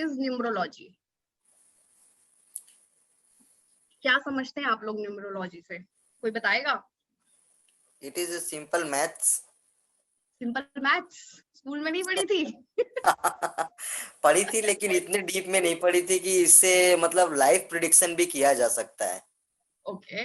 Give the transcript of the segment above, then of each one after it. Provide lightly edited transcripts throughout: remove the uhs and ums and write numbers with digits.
Is numerology? क्या समझते हैं आप लोग न्यूमरोलॉजी से? कोई बताएगा? It is simple maths. Simple maths? School में नहीं पढ़ी थी? पढ़ी थी, लेकिन इतने डीप में नहीं पढ़ी थी कि इससे मतलब लाइफ प्रिडिक्शन भी किया जा सकता है। Okay,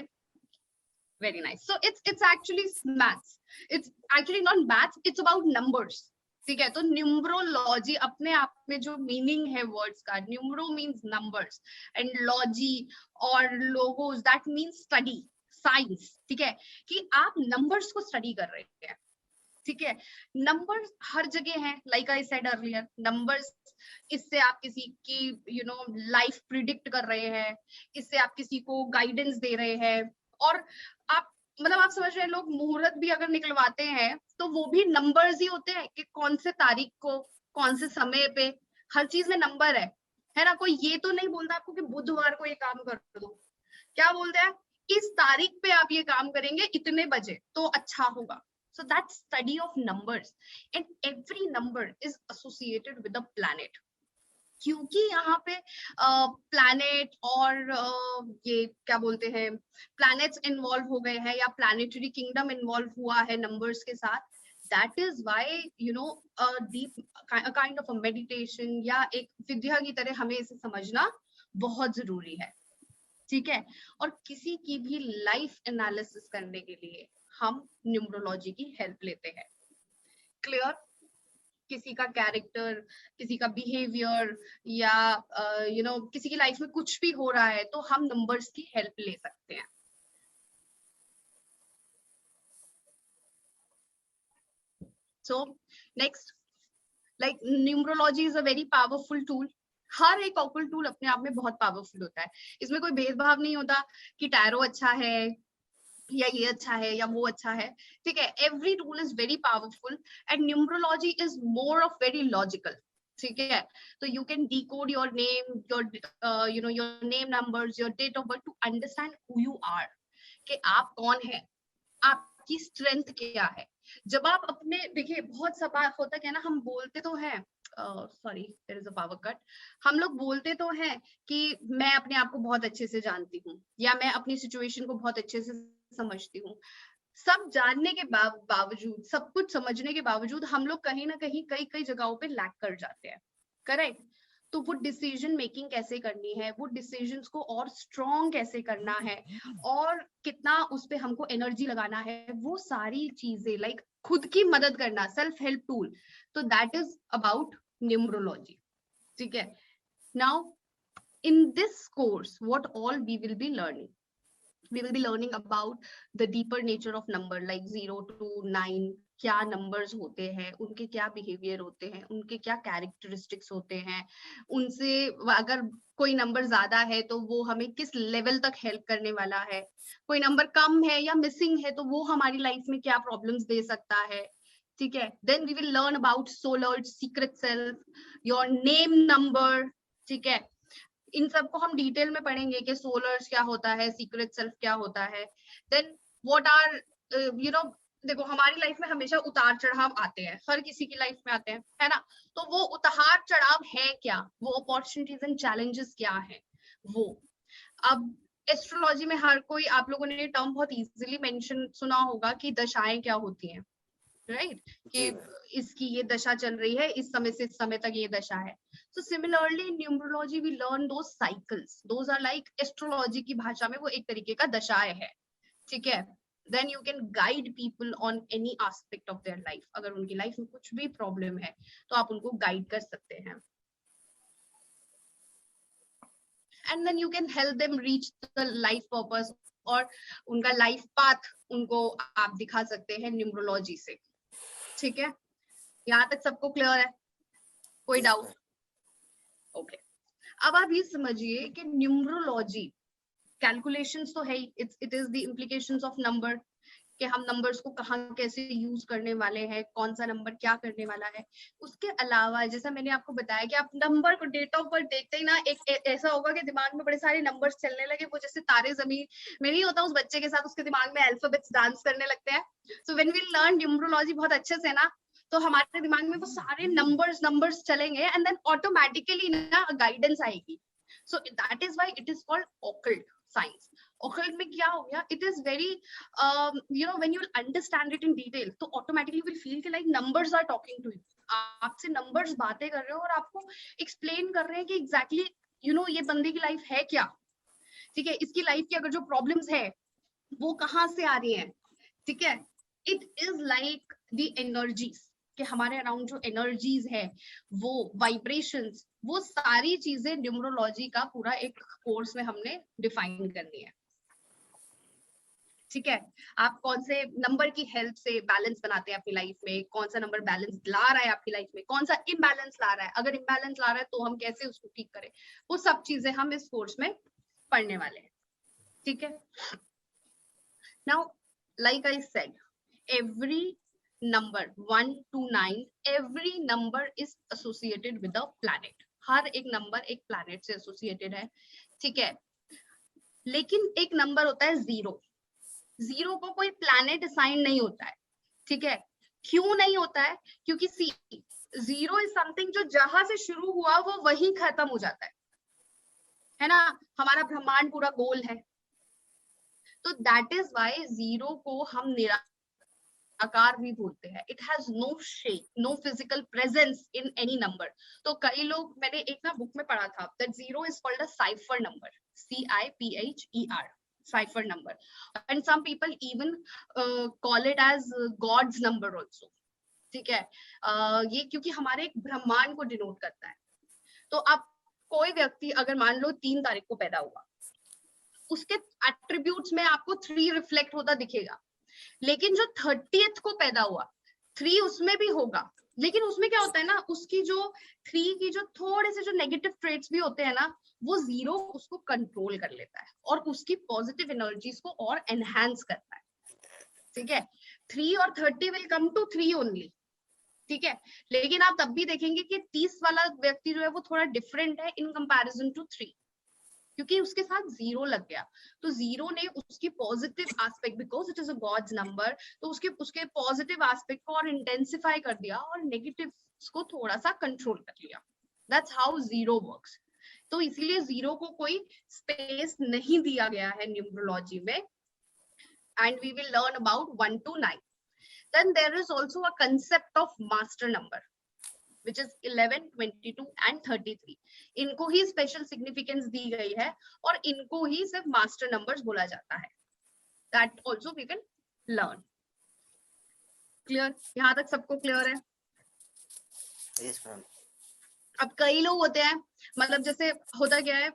very nice. So it's actually maths. It's actually not maths. It's about numbers. ठीक है, तो न्यूमरोलॉजी अपने आप में जो मीनिंग है वर्ड्स का, numero means numbers and logy और logos, that means study, science. ठीक है, कि आप नंबर्स को स्टडी कर रहे हैं। ठीक है, नंबर्स हर जगह हैं, like I said earlier, numbers, इससे आप किसी की लाइफ प्रिडिक्ट कर रहे हैं, इससे आप किसी को गाइडेंस दे रहे हैं, और आप मतलब आप समझ रहे हैं, लोग मुहूर्त भी अगर निकलवाते हैं तो वो भी नंबर्स ही होते हैं कि कौन से तारीख को, कौन से समय पे, हर चीज में नंबर है ना। कोई ये तो नहीं बोलता आपको कि बुधवार को ये काम कर दो, क्या बोलते हैं, इस तारीख पे आप ये काम करेंगे इतने बजे तो अच्छा होगा। So that study of numbers, and every number is associated with a planet. क्योंकि यहाँ पे प्लैनेट और ये क्या बोलते हैं, प्लैनेट्स इन्वॉल्व हो गए हैं या प्लैनेटरी किंगडम इन्वॉल्व हुआ है नंबर्स के साथ, that is why deep kind of a meditation या एक विद्या की तरह हमें इसे समझना बहुत जरूरी है। ठीक है, और किसी की भी लाइफ एनालिसिस करने के लिए हम न्यूमरोलॉजी की हेल्प लेते हैं। क्लियर? किसी का कैरेक्टर, किसी का बिहेवियर या किसी की लाइफ में कुछ भी हो रहा है तो हम नंबर्स की हेल्प ले सकते हैं। So next, like numerology is a very powerful tool. हर एक ऑकल्ट टूल अपने आप में बहुत पावरफुल होता है, इसमें कोई भेदभाव नहीं होता कि टैरो अच्छा है या ये अच्छा है या वो अच्छा है। ठीक है, every tool is very powerful and numerology is more of very logical. ठीक है, तो you can decode your name, your your name numbers, your date of birth to understand who you are, कि आप कौन है, आपकी स्ट्रेंथ क्या है। जब आप अपने, देखिए बहुत सा बात होता है ना, हम बोलते तो हैं, sorry there is a power cut, हम लोग बोलते तो हैं कि मैं अपने आप को बहुत अच्छे से जानती हूँ या मैं अपनी सिचुएशन को बहुत अच्छे से समझती हूँ। सब जानने के बावजूद, सब कुछ समझने के बावजूद हम लोग कहीं ना कहीं कई कई जगहों पे लैक कर जाते हैं। करेक्ट? तो वो डिसीजन मेकिंग कैसे करनी है, वो डिसीजंस को और स्ट्रॉन्ग कैसे करना है, और कितना उस पे हमको एनर्जी लगाना है, वो सारी चीजें लाइक खुद की मदद करना, सेल्फ हेल्प टूल, तो दैट इज अबाउट न्यूमरोलॉजी। ठीक है, now in this course what all we will be learning, we will be learning about the deeper nature of number like 0 to 9, क्या नंबर्स होते हैं, उनके क्या बिहेवियर होते हैं, उनके क्या कैरेक्टरिस्टिक्स होते हैं, उनसे अगर कोई नंबर ज्यादा है तो वो हमें किस लेवल तक हेल्प करने वाला है, कोई नंबर कम है या मिसिंग है तो वो हमारी लाइफ में क्या प्रॉब्लम्स दे सकता है। ठीक है, then we will learn about solar, secret self, your name number. ठीक है, इन सबको हम डिटेल में पढ़ेंगे कि सोलर्स क्या होता है, सीक्रेट सेल्फ क्या होता है। देन व्हाट आर देखो हमारी लाइफ में हमेशा उतार चढ़ाव आते हैं, हर किसी की लाइफ में आते हैं, है ना। तो वो उतार चढ़ाव है क्या, वो अपॉर्चुनिटीज एंड चैलेंजेस क्या है वो। अब एस्ट्रोलॉजी में हर कोई, आप लोगों ने ये टर्म बहुत इजीली मेंशन सुना होगा कि दशाएं क्या होती हैं, राइट, कि इसकी ये दशा चल रही है, इस समय से इस समय तक ये दशा है। So similarly in numerology we learn those cycles, those are like astrology की भाषा में वो एक तरीके का दशाएं है। ठीक है, then you can guide people on any aspect of their life, अगर उनकी लाइफ में कुछ भी प्रॉब्लम है तो आप उनको गाइड कर सकते हैं, and then you can help them reach the life purpose, और उनका लाइफ पाथ उनको आप दिखा सकते हैं न्यूमरोलॉजी से। ठीक है, यहाँ तक सबको क्लियर है? कोई डाउट? ओके, अब आप ये समझिए कि न्यूमरोलॉजी कैलकुलेशंस तो है ही, it is the implications of number, कि हम नंबर्स को कहाँ कैसे यूज करने वाले हैं, कौन सा नंबर क्या करने वाला है। उसके अलावा जैसा मैंने आपको बताया कि आप नंबर को, डेट ऑफ बर्थ देखते ही ना एक ऐसा होगा कि दिमाग में बड़े सारे नंबर्स चलने लगे, वो जैसे तारे जमीन में नहीं होता, उस बच्चे के साथ उसके दिमाग में अल्फाबेट्स डांस करने लगते हैं। So when we learn numerology बहुत अच्छे से ना, तो हमारे दिमाग में वो सारे नंबर्स चलेंगे एंड देन ऑटोमेटिकली ना गाइडेंस आएगी. So that is why it is called occult science. Occult में क्या हो गया, it is very when you understand it in detail तो ऑटोमेटिकली विल फील कि like numbers are talking to you. आपसे numbers बातें कर रहे हो और आपको एक्सप्लेन कर रहे हैं कि एग्जैक्टली ये बंदे की लाइफ है क्या. ठीक है, इसकी लाइफ की अगर जो प्रॉब्लम्स है वो कहाँ से आ रही हैं. ठीक है, it is like the energies कि हमारे अराउंड जो एनर्जीज है, वो वाइब्रेशंस, वो सारी चीजें न्यूमरोलॉजी का पूरा एक कोर्स में हमने डिफाइन करनी है. ठीक है, आप कौन से नंबर की हेल्प से बैलेंस बनाते हैं अपनी लाइफ में, कौन सा नंबर बैलेंस ला रहा है आपकी लाइफ में, कौन सा इम्बैलेंस ला रहा है, अगर इम्बैलेंस ला रहा है तो हम कैसे उसको ठीक करें, वो सब चीजें हम इस कोर्स में पढ़ने वाले हैं. ठीक है, now like I said, every number 1 to 9, every number is associated with a planet. हर एक नंबर एक प्लैनेट से एसोसिएटेड है. ठीक है, लेकिन एक नंबर होता है जीरो. जीरो को कोई प्लैनेट असाइन नहीं होता है. ठीक है, क्यों नहीं होता है? क्योंकि सी जीरो इज समथिंग जो जहां से शुरू हुआ वो वहीं खत्म हो जाता है ना. हमारा ब्रह्मांड पूरा गोल है, तो दैट इज व्हाई जीरो को हम आकार भी बोलते हैं. It has no shape, no physical presence in any number. तो कई लोग, मैंने एक ना बुक में पढ़ा था that zero is called a cipher number, CIPHER, cipher number. And some people even call it as God's number also. ठीक है, ये क्योंकि हमारे एक ब्रह्मांड को डिनोट करता है. तो अब कोई व्यक्ति अगर मान लो 3 तारीख को पैदा हुआ, उसके एट्रीब्यूट्स में आपको 3 रिफ्लेक्ट होता दिखेगा. लेकिन जो 30th को पैदा हुआ, 3 उसमें भी होगा. लेकिन उसमें क्या होता है ना, उसकी जो 3 की जो थोड़े से जो नेगेटिव ट्रेट्स भी होते हैं ना, वो जीरो उसको कंट्रोल कर लेता है और उसकी पॉजिटिव एनर्जीज को और एनहांस करता है. ठीक है, 3 और 30 विल कम टू 3 ओनली. ठीक है, लेकिन आप तब भी देखेंगे कि 30 वाला व्यक्ति जो है वो थोड़ा डिफरेंट है इन कंपैरिजन टू 3, क्योंकि उसके साथ जीरो लग गया. तो जीरो ने उसकी positive aspect, because it is a God's number, तो उसके पॉजिटिव एस्पेक्ट को और इंटेंसिफाई कर दिया और नेगेटिव को थोड़ा सा कंट्रोल कर लिया. That's how zero works. तो इसीलिए जीरो को कोई स्पेस नहीं दिया गया है न्यूमरोलॉजी में. And we will learn about 1 to 9. Then there is also a concept of master number, which is 11, 22 and 33. इनको ही स्पेशल सिग्निफिकेंस दी गई है और इनको ही सिर्फ मास्टर नंबर्स बोला जाता है. That also we will learn. Clear? यहाँ तक सबको क्लियर है? Yes, ma'am. अब कई लोग होते हैं, मतलब जैसे होता क्या है,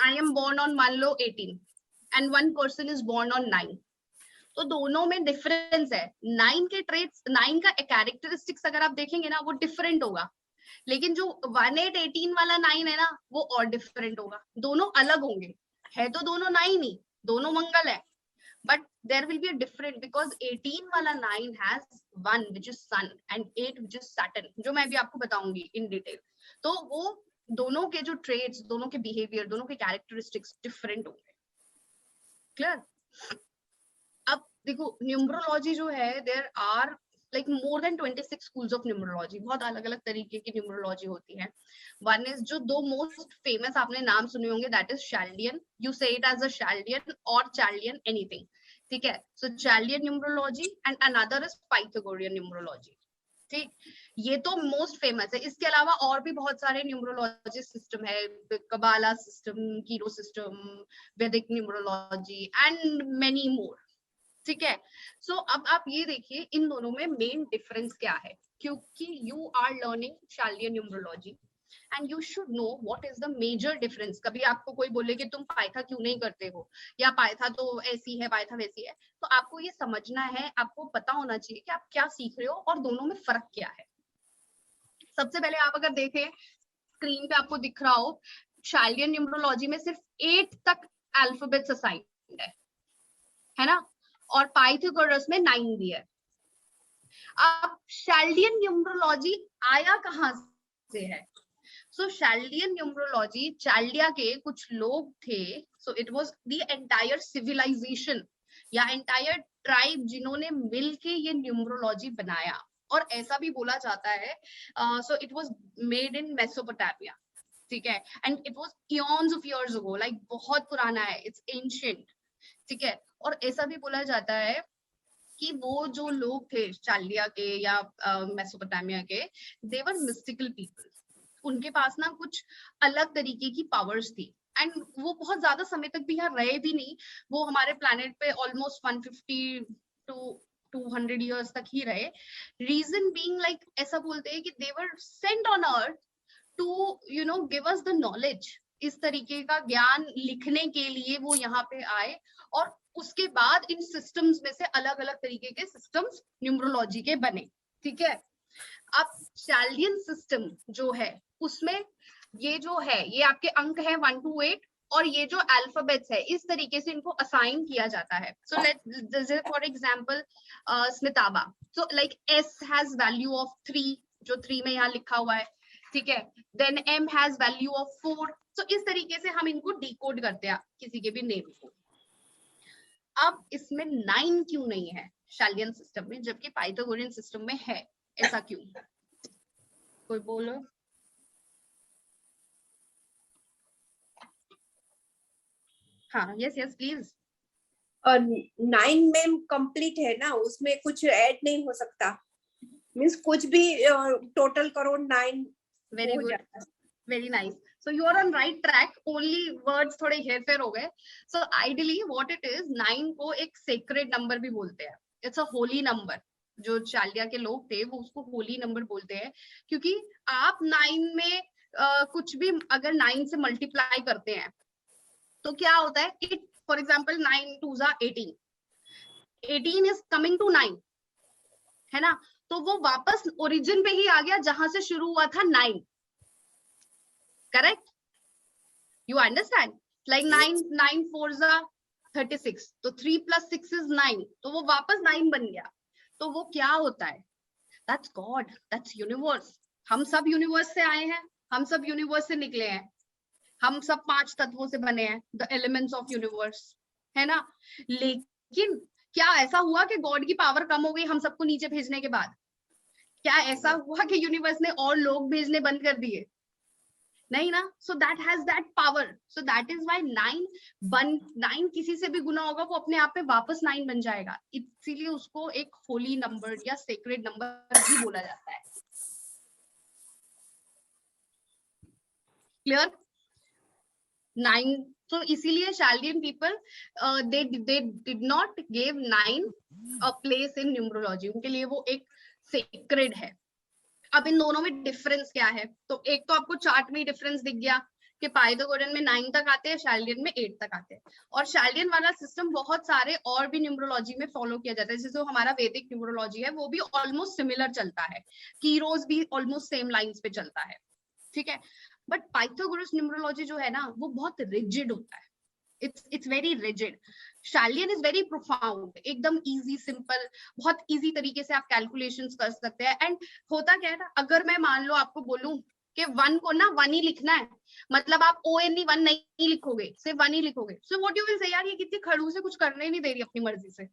आई एम बोर्न ऑन मान लो 18 and one person is born on 9. तो दोनों में डिफरेंस है. 9 के ट्रेट्स, 9 का कैरेक्टरिस्टिक्स अगर आप देखेंगे ना, वो डिफरेंट होगा. लेकिन जो 18 वाला 9 है ना, वो और डिफरेंट होगा. दोनों अलग होंगे, है तो दोनों 9 ही, दोनों मंगल है, but there will be a different because 18 वाला 9 has 1 which is sun and 8 which is Saturn, जो मैं भी आपको बताऊंगी इन डिटेल. तो वो दोनों के जो ट्रेट्स, दोनों के बिहेवियर, दोनों के कैरेक्टरिस्टिक्स डिफरेंट होंगे. क्लियर? अब देखो, न्यूमरोलॉजी जो है, there are like more than 26 schools of numerology. बहुत अलग अलग तरीके की न्यूमरोलॉजी होती है. One is जो 2 मोस्ट फेमस आपने नाम सुने होंगे, that is Chaldean. You say it as a Chaldean or Chaldean anything. ठीक है, so Chaldean numerology and another is Pythagorean numerology. ठीक, ये तो मोस्ट फेमस है. इसके अलावा और भी बहुत सारे न्यूमरोलॉजी सिस्टम है, कबाला सिस्टम, कीरो सिस्टम, वैदिक न्यूमरोलॉजी एंड मेनी मोर. ठीक है, सो अब आप ये देखिए इन दोनों में मेन डिफरेंस क्या है, क्योंकि you are learning Chaldean numerology and you should know what is the major difference. कभी आपको कोई बोले कि तुम पाइथा क्यों नहीं करते हो, या पाइथा तो ऐसी है, पाइथा वैसी है, तो आपको ये समझना है, आपको पता होना चाहिए कि आप क्या सीख रहे हो और दोनों में फर्क क्या है. सबसे पहले आप अगर देखें, स्क्रीन पे आपको दिख रहा हो, शाल्डियन न्यूमरोलॉजी में सिर्फ 8 तक अल्फाबेट्स असाइन्ड है ना, और पाइथागोरस में 9 भी है. अब शाल्डियन न्यूमरोलॉजी आया कहां से है? सो शाल्डियन न्यूमरोलॉजी, चाल्डिया के कुछ लोग थे. So it was the entire civilization या एंटायर ट्राइब जिन्होंने मिलके ये न्यूमरोलॉजी बनाया, और ऐसा भी बोला जाता है सो it was made in Mesopotamia, ठीक है, and it was years of years ago, like बहुत पुराना है, इट्स एंशिएंट, ठीक है। और ऐसा भी बोला जाता है कि वो जो लोग थे चालिया के या मेसोपोटामिया के, दे वर मिस्टिकल पीपल, उनके पास ना कुछ अलग तरीके की पावर्स थी, एंड वो बहुत ज्यादा समय तक भी यहाँ रहे भी नहीं, वो हमारे प्लैनेट पे ऑलमोस्ट 150 टू 200 इयर्स तक ही रहे। रीजन बीइंग लाइक ऐसा बोलते हैं कि they were sent on earth to you know give us the knowledge, इस तरीके का ज्ञान लिखने के लिए वो यहाँ पे आए, और उसके बाद इन सिस्टम्स में से अलग अलग तरीके के सिस्टम्स न्यूमरोलॉजी के बने, ठीक है। अब चाल्डियन सिस्टम जो है उसमें ये जो है, ये आपके अंक है 1 to 8, और ये जो अल्फाबेट्स है इस तरीके से इनको असाइन किया जाता है। सो लेट्स फॉर एग्जांपल स्मिताबा, so like S has value of 3, जो 3 में यहाँ लिखा हुआ है, ठीक है। Then M has value of 4, so इस तरीके से हम इनको डिकोड करते हैं किसी के भी नेम को। अब इसमें 9 क्यों नहीं है शालियन सिस्टम में, जबकि पाइथागोरियन सिस्टम में है, ऐसा क्यों? कोई बोलो। हाँ, यस यस प्लीज। और 9 में कंप्लीट है ना, उसमें कुछ ऐड नहीं हो सकता, मींस कुछ भी टोटल करो 9 very good, very nice, so you are on right track, only words थोड़े हेरफेर हो गए। So ideally what it is, 9 को एक सेक्रेड नंबर भी बोलते हैं, इट्स अ होली नंबर। जो चालिया के लोग थे वो उसको होली नंबर बोलते हैं, क्योंकि आप 9 में कुछ भी अगर 9 से मल्टीप्लाई करते हैं तो क्या होता है, it for example 9 2 18, 18 is coming to 9, है ना, तो वो वापस ओरिजिन पे ही आ गया जहां से शुरू हुआ था 9, करेक्ट? यू अंडरस्टैंड, लाइक 9 9 4 36, तो 3 + 6 इज 9, तो वो वापस 9 बन गया। तो वो क्या होता है, दैट्स गॉड, दैट्स यूनिवर्स। हम सब यूनिवर्स से आए हैं, हम सब यूनिवर्स से निकले हैं, हम सब 5 तत्वों से बने हैं, द एलिमेंट्स ऑफ यूनिवर्स, है ना। लेकिन क्या ऐसा हुआ कि गॉड की पावर कम हो गई हम सबको नीचे भेजने के बाद? क्या ऐसा हुआ कि यूनिवर्स ने और लोग भेजने बंद कर दिए? नहीं ना। So that has that power, so that is why 9 किसी से भी गुना होगा वो अपने आप में वापस 9 बन जाएगा, इसीलिए उसको एक होली नंबर या सेक्रेड नंबर भी बोला जाता है। क्लियर? 9, so इसीलिए शालियन people they did not give 9 a place in numerology, उनके लिए वो एक सेक्रेड है। अब इन दोनों में डिफरेंस क्या है, तो एक तो आपको चार्ट में डिफरेंस दिख गया कि पाइथागोरियन में 9 तक आते हैं, शालियन में 8 तक आते हैं, और शालियन वाला सिस्टम बहुत सारे और भी न्यूमरोलॉजी में फॉलो किया जाता है, जैसे जो हमारा वैदिक न्यूमरोलॉजी है वो भी ऑलमोस्ट सिमिलर चलता है, कीरोस भी ऑलमोस्ट सेम लाइंस पे चलता है, ठीक है। बट पाइथागोरस न्यूमरोलॉजी जो है ना वो बहुत रिजिड होता है, it's very rigid. Chaldean is very profound, एकदम इजी सिंपल, बहुत इजी तरीके से आप कैलकुलेशंस कर सकते हैं। एंड होता क्या है ना, अगर मैं मान लो आपको बोलूं कि 1 को ना 1 ही लिखना है, मतलब आप ONE 1 नहीं लिखोगे, सिर्फ 1 ही लिखोगे, so what you will say, यार ये कितनी खड़ूस है, कुछ करने ही नहीं दे रही अपनी मर्जी से।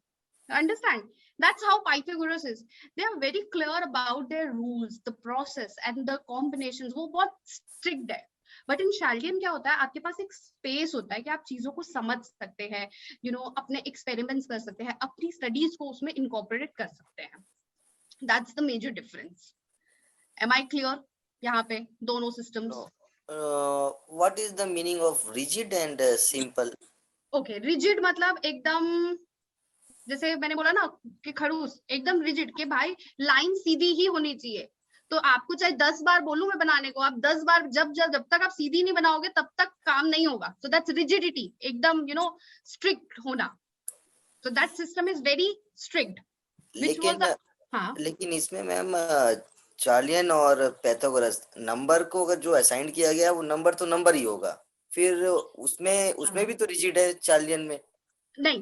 Understand? That's how Pythagoras is. They are very clear about their rules, the process and the combinations. वो बहुत strict है. But in Chaldean क्या होता है, आपके पास एक space होता है कि आप चीजों को समझ सकते हैं, you know, अपने experiments कर सकते हैं, अपनी studies को उसमें incorporate कर सकते हैं. That's the major difference. Am I clear? यहाँ पे दोनों systems. What is the meaning of rigid and simple? Okay, rigid मतलब एकदम, जैसे मैंने बोला ना कि खड़ूस, एकदम रिजिड, कि भाई लाइन सीधी ही होनी चाहिए, तो आपको चाहे 10 बार बोलूं मैं बनाने को, आप 10 बार जब तक आप सीधी नहीं बनाओगे तब तक काम नहीं होगा। सो दैट्स रिजिडिटी, एकदम यू नो स्ट्रिक्ट होना, so that system is very strict. लेकिन इसमें मैम चालियन और पैथागोरस नंबर को अगर जो असाइन किया गया वो नंबर तो नंबर ही होगा, फिर उसमें भी तो रिजिड है चालियन में। नहीं,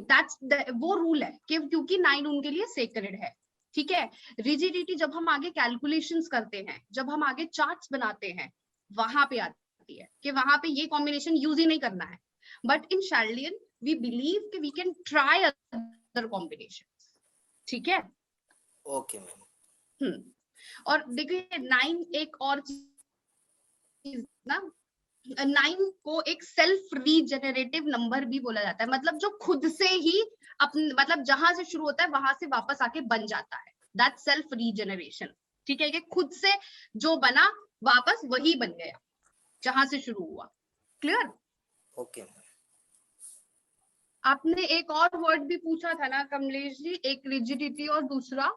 वो रूल है कि क्योंकि 9 उनके लिए सेक्रेड है, ठीक है। रिजिडिटी जब हम आगे कैलकुलेशंस करते हैं, जब हम आगे चार्ट्स बनाते हैं, वहां पे आती है कि वहां पे ये कॉम्बिनेशन यूज ही नहीं करना है। But in Chaldean we believe कि we can try other combinations, ठीक है। Okay ma'am. और देखिए 9 एक और चीज ना, 9 को एक सेल्फ रीजेनरेटिव नंबर भी बोला जाता है, मतलब जो खुद से ही अपने मतलब जहां से शुरू होता है वहां से वापस आके बन जाता है, दैट सेल्फ रीजेनरेशन। ठीक है, कि खुद से जो बना वापस वही बन गया जहां से शुरू हुआ। क्लियर? Okay ma'am. आपने एक और वर्ड भी पूछा था ना कमलेश जी, एक रिजिडिटी और दूसरा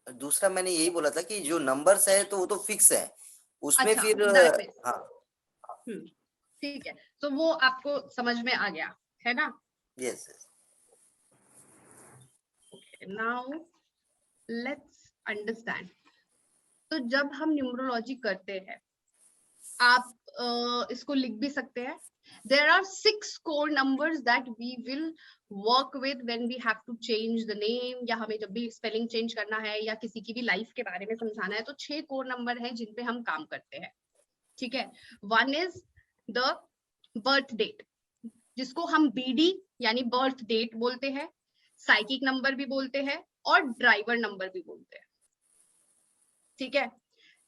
दूसरा मैंने यही बोला था कि जो नंबर्स है तो वो तो फिक्स है, उसमें अच्छा, फिर दैट इज हाँ। ठीक है, तो वो आपको समझ में आ गया है ना? Yes yes. Now let's understand. तो जब हम न्यूमरोलॉजी करते हैं, आप इसको लिख भी सकते हैं। There are 6 core numbers that we will work with when we have to change the name, या हमें जब भी स्पेलिंग चेंज करना है या किसी की भी लाइफ के बारे में समझाना है, तो 6 कोर नंबर है जिन पे हम काम करते हैं। ठीक है, 1 is the birth date, जिसको हम BD यानी बर्थ डेट बोलते हैं, साइकिक नंबर भी बोलते हैं और ड्राइवर नंबर भी बोलते हैं। ठीक है,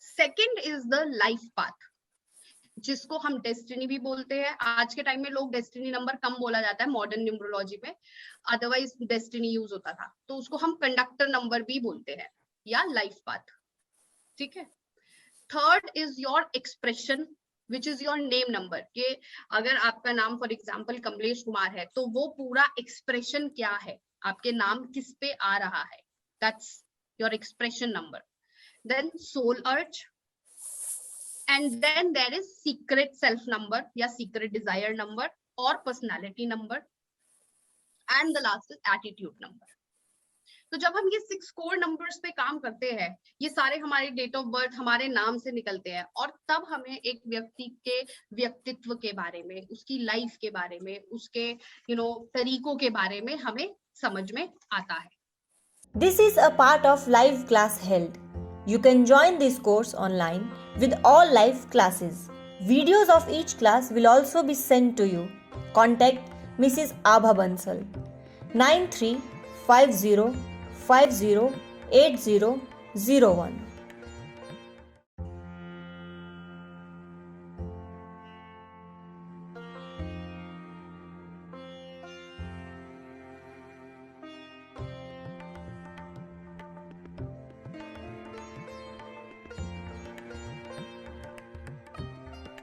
second is the life path, जिसको हम डेस्टिनी भी बोलते हैं। आज के टाइम में लोग डेस्टिनी नंबर कम बोला जाता है मॉडर्न न्यूमरोलॉजी में, अदरवाइज डेस्टिनी यूज होता था, तो उसको हम कंडक्टर नंबर भी बोलते हैं या लाइफ पाथ। ठीक है, third is your expression which is your name number, कि अगर आपका नाम फॉर एग्जाम्पल कमलेश कुमार है तो वो पूरा एक्सप्रेशन क्या है, आपके नाम किस पे आ रहा है, that's your expression number. Then soul urge, and then there is secret self number या secret desire number और personality number, and the last is attitude number। तो जब हम ये 6 कोर नंबर्स पे काम करते हैं, ये सारे हमारे डेट ऑफ बर्थ हमारे नाम से निकलते हैं, और तब हमें एक व्यक्ति के व्यक्तित्व के बारे में, उसकी लाइफ के बारे में, उसके तरीकों के बारे में हमें समझ में आता है। This is a part of live class held. You can join this course online with all live classes. Videos of each class will also be sent to you. Contact Mrs. Abha Bansal 9350508001.